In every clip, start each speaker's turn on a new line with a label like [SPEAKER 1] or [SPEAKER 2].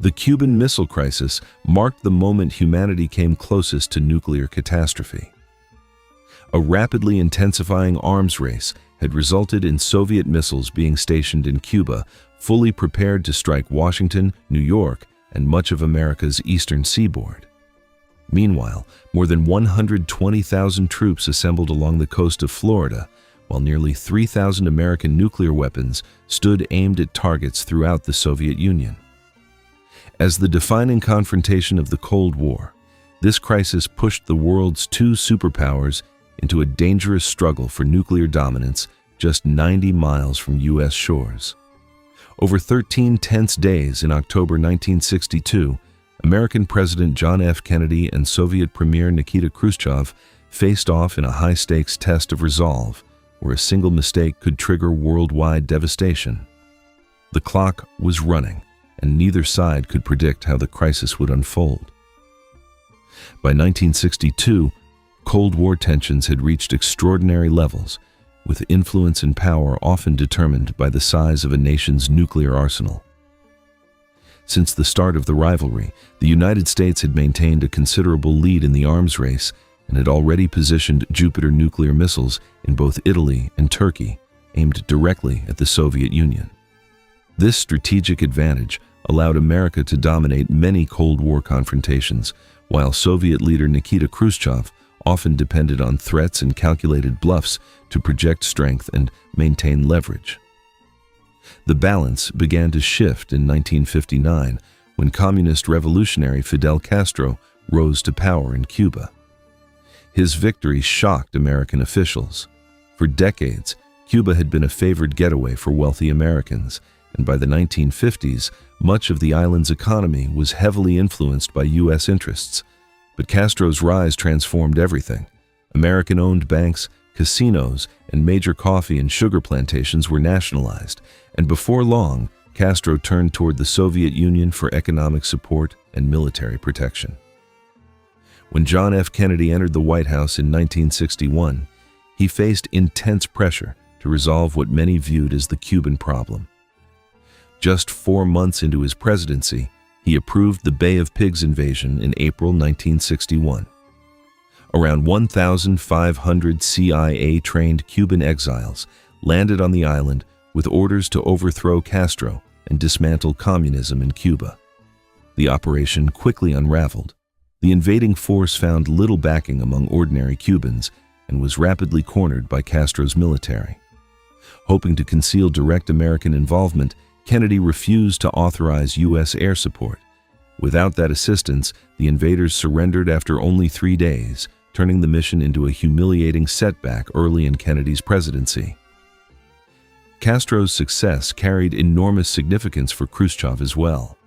[SPEAKER 1] The Cuban Missile Crisis marked the moment humanity came closest to nuclear catastrophe. A rapidly intensifying arms race had resulted in Soviet missiles being stationed in Cuba, fully prepared to strike Washington, New York, and much of America's eastern seaboard. Meanwhile, more than 120,000 troops assembled along the coast of Florida, while nearly 3,000 American nuclear weapons stood aimed at targets throughout the Soviet Union. As the defining confrontation of the Cold War, this crisis pushed the world's two superpowers into a dangerous struggle for nuclear dominance just 90 miles from U.S. shores. Over 13 tense days in October 1962, American President John F. Kennedy and Soviet Premier Nikita Khrushchev faced off in a high-stakes test of resolve, where a single mistake could trigger worldwide devastation. The clock was running, and neither side could predict how the crisis would unfold. By 1962, Cold War tensions had reached extraordinary levels, with influence and power often determined by the size of a nation's nuclear arsenal. Since the start of the rivalry, the United States had maintained a considerable lead in the arms race and had already positioned Jupiter nuclear missiles in both Italy and Turkey, aimed directly at the Soviet Union. This strategic advantage allowed America to dominate many Cold War confrontations, while Soviet leader Nikita Khrushchev often depended on threats and calculated bluffs to project strength and maintain leverage. The balance began to shift in 1959 when communist revolutionary Fidel Castro rose to power in Cuba. His victory shocked American officials. For decades, Cuba had been a favored getaway for wealthy Americans, and by the 1950s, much of the island's economy was heavily influenced by U.S. interests. But Castro's rise transformed everything. American-owned banks, casinos, and major coffee and sugar plantations were nationalized, and before long, Castro turned toward the Soviet Union for economic support and military protection. When John F. Kennedy entered the White House in 1961, he faced intense pressure to resolve what many viewed as the Cuban problem. Just 4 months into his presidency, he approved the Bay of Pigs invasion in April 1961. Around 1,500 CIA-trained Cuban exiles landed on the island with orders to overthrow Castro and dismantle communism in Cuba. The operation quickly unraveled. The invading force found little backing among ordinary Cubans and was rapidly cornered by Castro's military. Hoping to conceal direct American involvement, Kennedy refused to authorize U.S. air support. Without that assistance, the invaders surrendered after only 3 days, turning the mission into a humiliating setback early in Kennedy's presidency. Castro's success carried enormous significance for Khrushchev as well.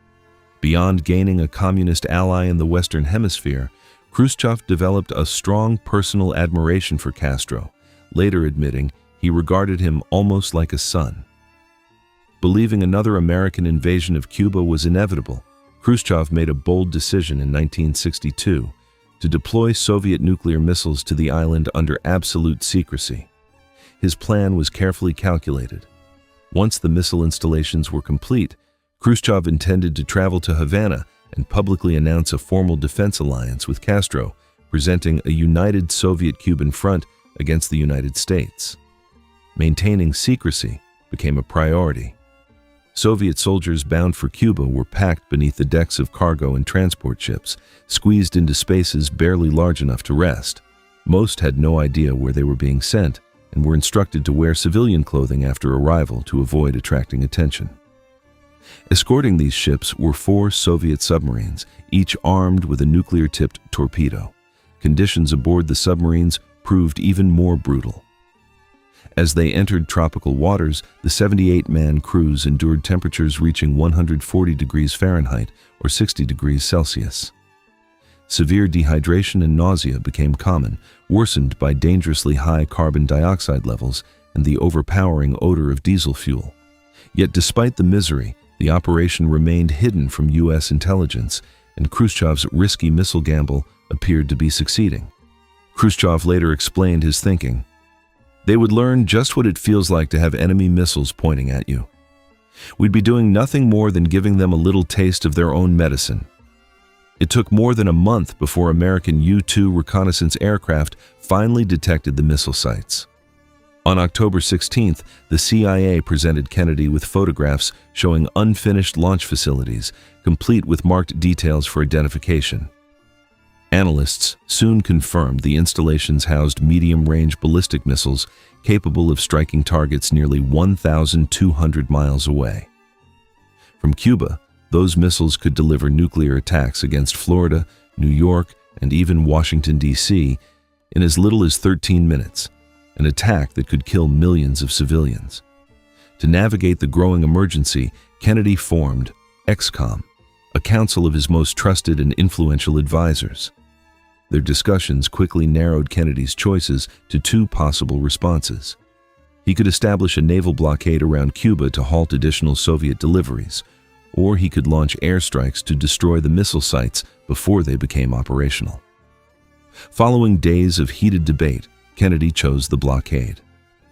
[SPEAKER 1] Beyond gaining a communist ally in the Western Hemisphere, Khrushchev developed a strong personal admiration for Castro, later admitting he regarded him almost like a son. Believing another American invasion of Cuba was inevitable, Khrushchev made a bold decision in 1962 to deploy Soviet nuclear missiles to the island under absolute secrecy. His plan was carefully calculated. Once the missile installations were complete, Khrushchev intended to travel to Havana and publicly announce a formal defense alliance with Castro, presenting a united Soviet-Cuban front against the United States. Maintaining secrecy became a priority. Soviet soldiers bound for Cuba were packed beneath the decks of cargo and transport ships, squeezed into spaces barely large enough to rest. Most had no idea where they were being sent and were instructed to wear civilian clothing after arrival to avoid attracting attention. Escorting these ships were 4 Soviet submarines, each armed with a nuclear-tipped torpedo. Conditions aboard the submarines proved even more brutal. As they entered tropical waters, the 78-man crews endured temperatures reaching 140 degrees Fahrenheit or 60 degrees Celsius. Severe dehydration and nausea became common, worsened by dangerously high carbon dioxide levels and the overpowering odor of diesel fuel. Yet despite the misery, the operation remained hidden from U.S. intelligence, and Khrushchev's risky missile gamble appeared to be succeeding. Khrushchev later explained his thinking. They would learn just what it feels like to have enemy missiles pointing at you. We'd be doing nothing more than giving them a little taste of their own medicine. It took more than a month before American U-2 reconnaissance aircraft finally detected the missile sites. On October 16th, the CIA presented Kennedy with photographs showing unfinished launch facilities, complete with marked details for identification. Analysts soon confirmed the installations housed medium-range ballistic missiles capable of striking targets nearly 1,200 miles away. From Cuba, those missiles could deliver nuclear attacks against Florida, New York, and even Washington, D.C. in as little as 13 minutes, an attack that could kill millions of civilians. To navigate the growing emergency, Kennedy formed ExComm, a council of his most trusted and influential advisors. Their discussions quickly narrowed Kennedy's choices to two possible responses. He could establish a naval blockade around Cuba to halt additional Soviet deliveries, or he could launch airstrikes to destroy the missile sites before they became operational. Following days of heated debate, Kennedy chose the blockade.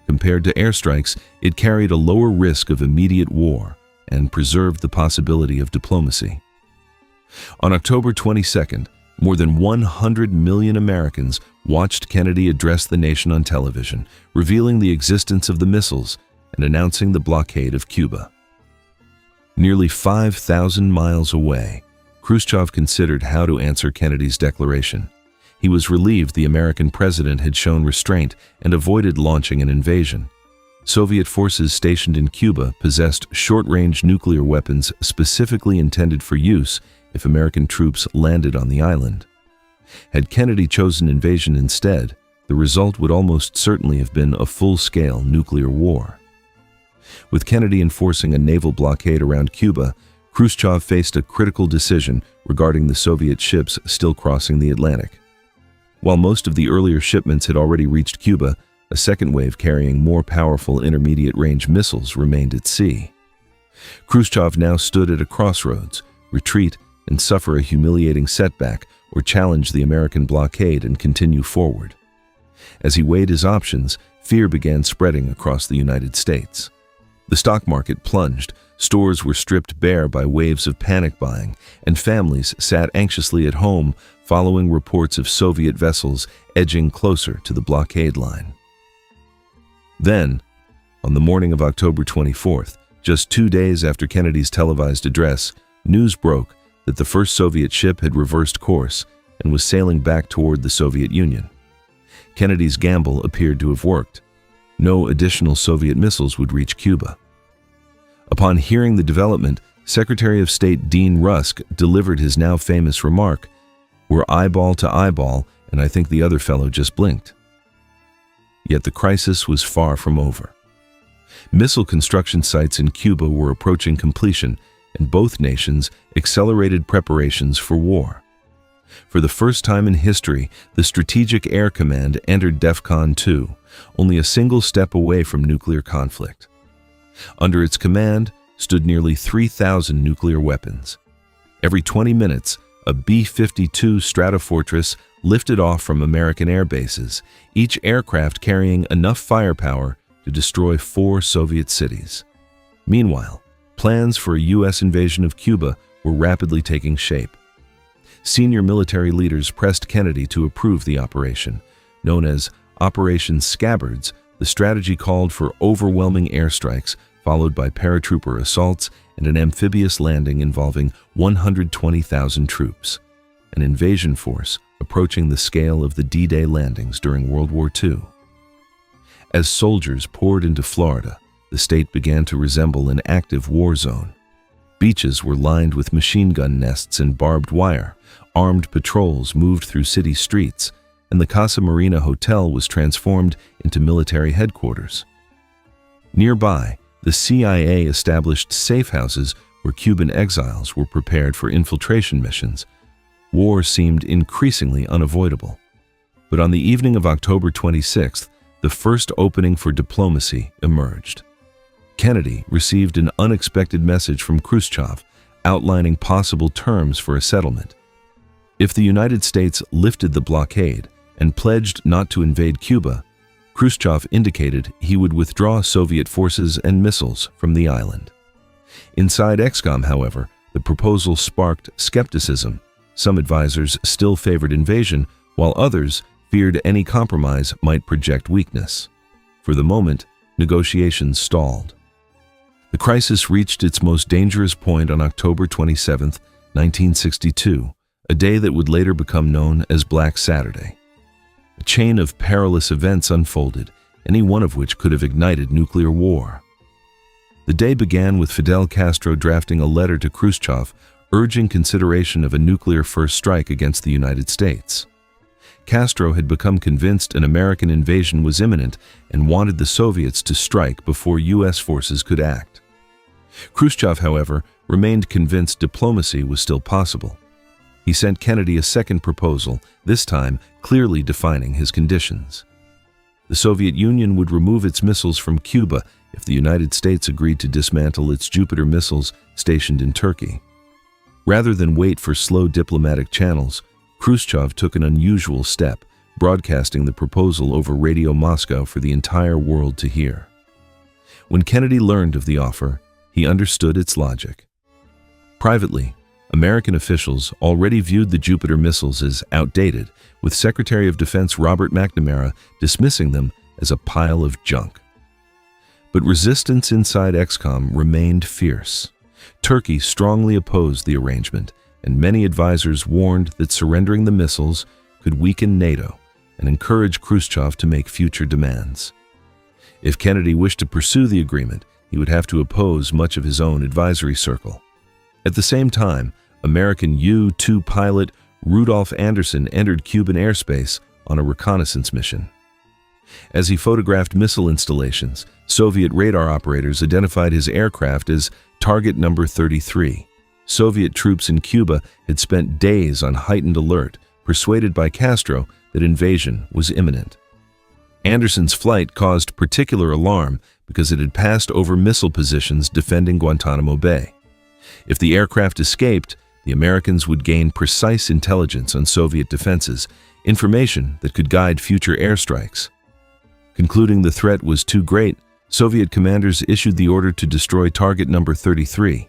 [SPEAKER 1] Compared to airstrikes, it carried a lower risk of immediate war and preserved the possibility of diplomacy. On October 22nd, more than 100 million Americans watched Kennedy address the nation on television, revealing the existence of the missiles and announcing the blockade of Cuba. Nearly 5,000 miles away, Khrushchev considered how to answer Kennedy's declaration. He was relieved the American president had shown restraint and avoided launching an invasion. Soviet forces stationed in Cuba possessed short-range nuclear weapons specifically intended for use if American troops landed on the island. Had Kennedy chosen invasion instead, the result would almost certainly have been a full-scale nuclear war. With Kennedy enforcing a naval blockade around Cuba, Khrushchev faced a critical decision regarding the Soviet ships still crossing the Atlantic. While most of the earlier shipments had already reached Cuba, a second wave carrying more powerful intermediate-range missiles remained at sea. Khrushchev now stood at a crossroads: retreat and suffer a humiliating setback, or challenge the American blockade and continue forward. As he weighed his options, fear began spreading across the United States. The stock market plunged, stores were stripped bare by waves of panic buying, and families sat anxiously at home following reports of Soviet vessels edging closer to the blockade line. Then, on the morning of October 24th, just 2 days after Kennedy's televised address, news broke that the first Soviet ship had reversed course and was sailing back toward the Soviet Union. Kennedy's gamble appeared to have worked. No additional Soviet missiles would reach Cuba. Upon hearing the development, Secretary of State Dean Rusk delivered his now famous remark, "We're eyeball to eyeball, and I think the other fellow just blinked." Yet the crisis was far from over. Missile construction sites in Cuba were approaching completion, and both nations accelerated preparations for war. For the first time in history, the Strategic Air Command entered DEFCON 2, only a single step away from nuclear conflict. Under its command stood nearly 3,000 nuclear weapons. Every 20 minutes, a B-52 Stratofortress lifted off from American air bases, each aircraft carrying enough firepower to destroy 4 Soviet cities. Meanwhile, plans for a U.S. invasion of Cuba were rapidly taking shape. Senior military leaders pressed Kennedy to approve the operation. Known as Operation Scabbards, the strategy called for overwhelming airstrikes, followed by paratrooper assaults and an amphibious landing involving 120,000 troops, an invasion force approaching the scale of the D-Day landings during World War II. As soldiers poured into Florida, the state began to resemble an active war zone. Beaches were lined with machine gun nests and barbed wire, armed patrols moved through city streets, and the Casa Marina Hotel was transformed into military headquarters. Nearby, the CIA established safe houses where Cuban exiles were prepared for infiltration missions. War seemed increasingly unavoidable. But on the evening of October 26th, the first opening for diplomacy emerged. Kennedy received an unexpected message from Khrushchev outlining possible terms for a settlement. If the United States lifted the blockade and pledged not to invade Cuba, Khrushchev indicated he would withdraw Soviet forces and missiles from the island. Inside EXCOM, however, the proposal sparked skepticism. Some advisors still favored invasion, while others feared any compromise might project weakness. For the moment, negotiations stalled. The crisis reached its most dangerous point on October 27, 1962, a day that would later become known as Black Saturday. A chain of perilous events unfolded, any one of which could have ignited nuclear war. The day began with Fidel Castro drafting a letter to Khrushchev urging consideration of a nuclear first strike against the United States. Castro had become convinced an American invasion was imminent and wanted the Soviets to strike before U.S. forces could act. Khrushchev, however, remained convinced diplomacy was still possible. He sent Kennedy a second proposal, this time clearly defining his conditions. The Soviet Union would remove its missiles from Cuba if the United States agreed to dismantle its Jupiter missiles stationed in Turkey. Rather than wait for slow diplomatic channels, Khrushchev took an unusual step, broadcasting the proposal over Radio Moscow for the entire world to hear. When Kennedy learned of the offer, he understood its logic. Privately, American officials already viewed the Jupiter missiles as outdated, with Secretary of Defense Robert McNamara dismissing them as a pile of junk. But resistance inside EXCOM remained fierce. Turkey strongly opposed the arrangement, and many advisors warned that surrendering the missiles could weaken NATO and encourage Khrushchev to make future demands. If Kennedy wished to pursue the agreement, he would have to oppose much of his own advisory circle. At the same time, American U-2 pilot Rudolph Anderson entered Cuban airspace on a reconnaissance mission. As he photographed missile installations, Soviet radar operators identified his aircraft as Target Number 33. Soviet troops in Cuba had spent days on heightened alert, persuaded by Castro that invasion was imminent. Anderson's flight caused particular alarm because it had passed over missile positions defending Guantanamo Bay. If the aircraft escaped, the Americans would gain precise intelligence on Soviet defenses, information that could guide future airstrikes. Concluding the threat was too great, Soviet commanders issued the order to destroy Target Number 33.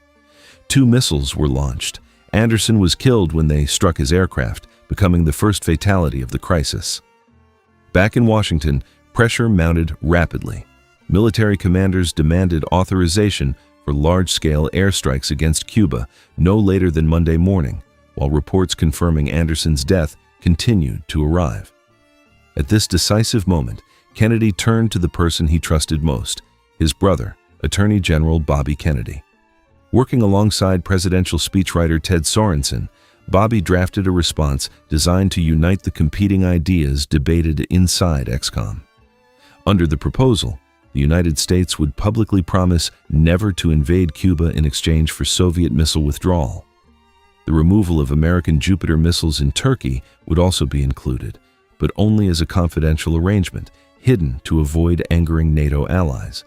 [SPEAKER 1] 2 missiles were launched. Anderson was killed when they struck his aircraft, becoming the first fatality of the crisis. Back in Washington, pressure mounted rapidly. Military commanders demanded authorization for large-scale airstrikes against Cuba no later than Monday morning, while reports confirming Anderson's death continued to arrive. At this decisive moment, Kennedy turned to the person he trusted most, his brother, Attorney General Bobby Kennedy. Working alongside presidential speechwriter Ted Sorensen, Bobby drafted a response designed to unite the competing ideas debated inside EXCOM. Under the proposal, the United States would publicly promise never to invade Cuba in exchange for Soviet missile withdrawal. The removal of American Jupiter missiles in Turkey would also be included, but only as a confidential arrangement, hidden to avoid angering NATO allies.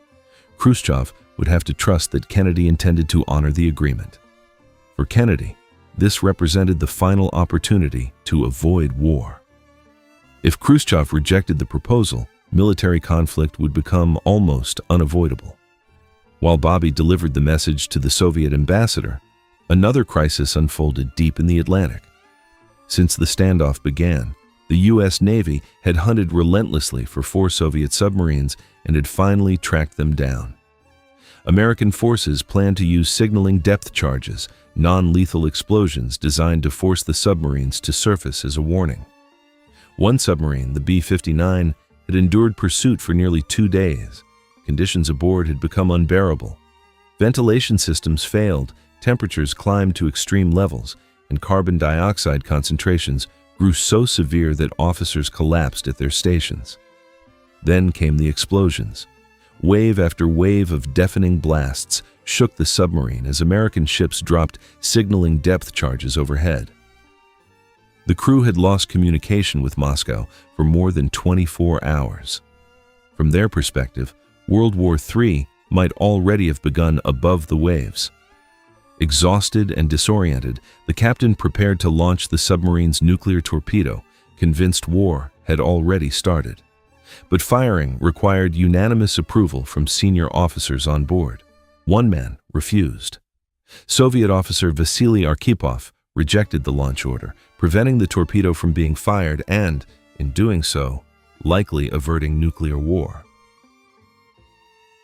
[SPEAKER 1] Khrushchev would have to trust that Kennedy intended to honor the agreement. For Kennedy, this represented the final opportunity to avoid war. If Khrushchev rejected the proposal, military conflict would become almost unavoidable. While Bobby delivered the message to the Soviet ambassador, another crisis unfolded deep in the Atlantic. Since the standoff began, the U.S. Navy had hunted relentlessly for 4 Soviet submarines and had finally tracked them down. American forces planned to use signaling depth charges, non-lethal explosions designed to force the submarines to surface as a warning. One submarine, the B-59, had endured pursuit for nearly 2 days. Conditions aboard had become unbearable. Ventilation systems failed, temperatures climbed to extreme levels, and carbon dioxide concentrations grew so severe that officers collapsed at their stations. Then came the explosions. Wave after wave of deafening blasts shook the submarine as American ships dropped signaling depth charges overhead. The crew had lost communication with Moscow for more than 24 hours. From their perspective, World War III might already have begun above the waves. Exhausted and disoriented, the captain prepared to launch the submarine's nuclear torpedo, convinced war had already started. But firing required unanimous approval from senior officers on board. One man refused. Soviet officer Vasily Arkhipov rejected the launch order, preventing the torpedo from being fired and, in doing so, likely averting nuclear war.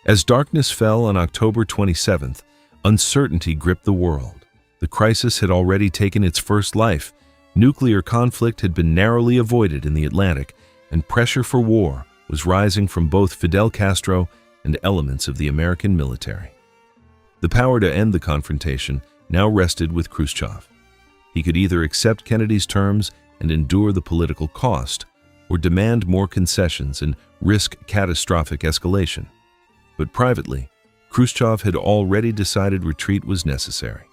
[SPEAKER 1] As darkness fell on October 27th, uncertainty gripped the world. The crisis had already taken its first life. Nuclear conflict had been narrowly avoided in the Atlantic, and pressure for war was rising from both Fidel Castro and elements of the American military. The power to end the confrontation now rested with Khrushchev. He could either accept Kennedy's terms and endure the political cost, or demand more concessions and risk catastrophic escalation. But privately, Khrushchev had already decided retreat was necessary.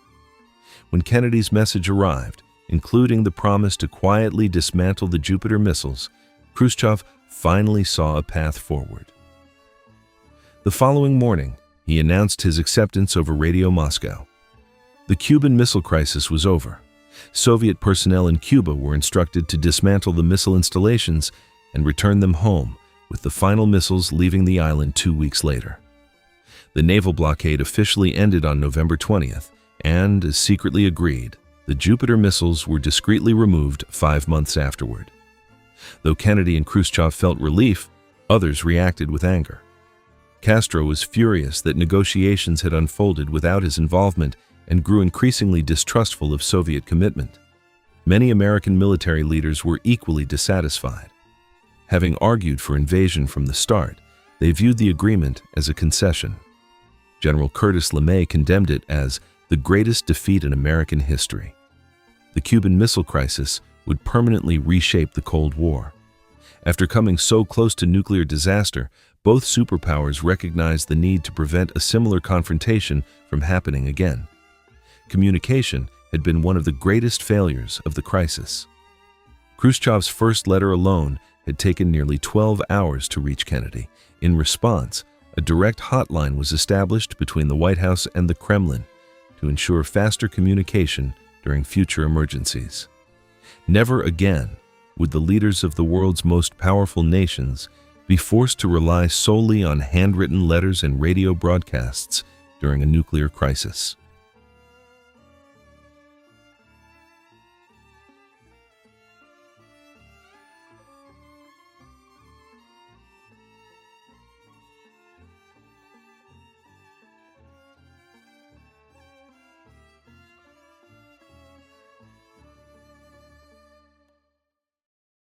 [SPEAKER 1] When Kennedy's message arrived, including the promise to quietly dismantle the Jupiter missiles, Khrushchev finally saw a path forward. The following morning, he announced his acceptance over Radio Moscow. The Cuban Missile Crisis was over. Soviet personnel in Cuba were instructed to dismantle the missile installations and return them home, with the final missiles leaving the island 2 weeks later. The naval blockade officially ended on November 20th, and, as secretly agreed, the Jupiter missiles were discreetly removed 5 months afterward. Though Kennedy and Khrushchev felt relief, others reacted with anger. Castro was furious that negotiations had unfolded without his involvement and grew increasingly distrustful of Soviet commitment. Many American military leaders were equally dissatisfied. Having argued for invasion from the start, they viewed the agreement as a concession. General Curtis LeMay condemned it as the greatest defeat in American history. The Cuban Missile Crisis would permanently reshape the Cold War. After coming so close to nuclear disaster, both superpowers recognized the need to prevent a similar confrontation from happening again. Communication had been one of the greatest failures of the crisis. Khrushchev's first letter alone had taken nearly 12 hours to reach Kennedy. In response, a direct hotline was established between the White House and the Kremlin to ensure faster communication during future emergencies. Never again would the leaders of the world's most powerful nations be forced to rely solely on handwritten letters and radio broadcasts during a nuclear crisis.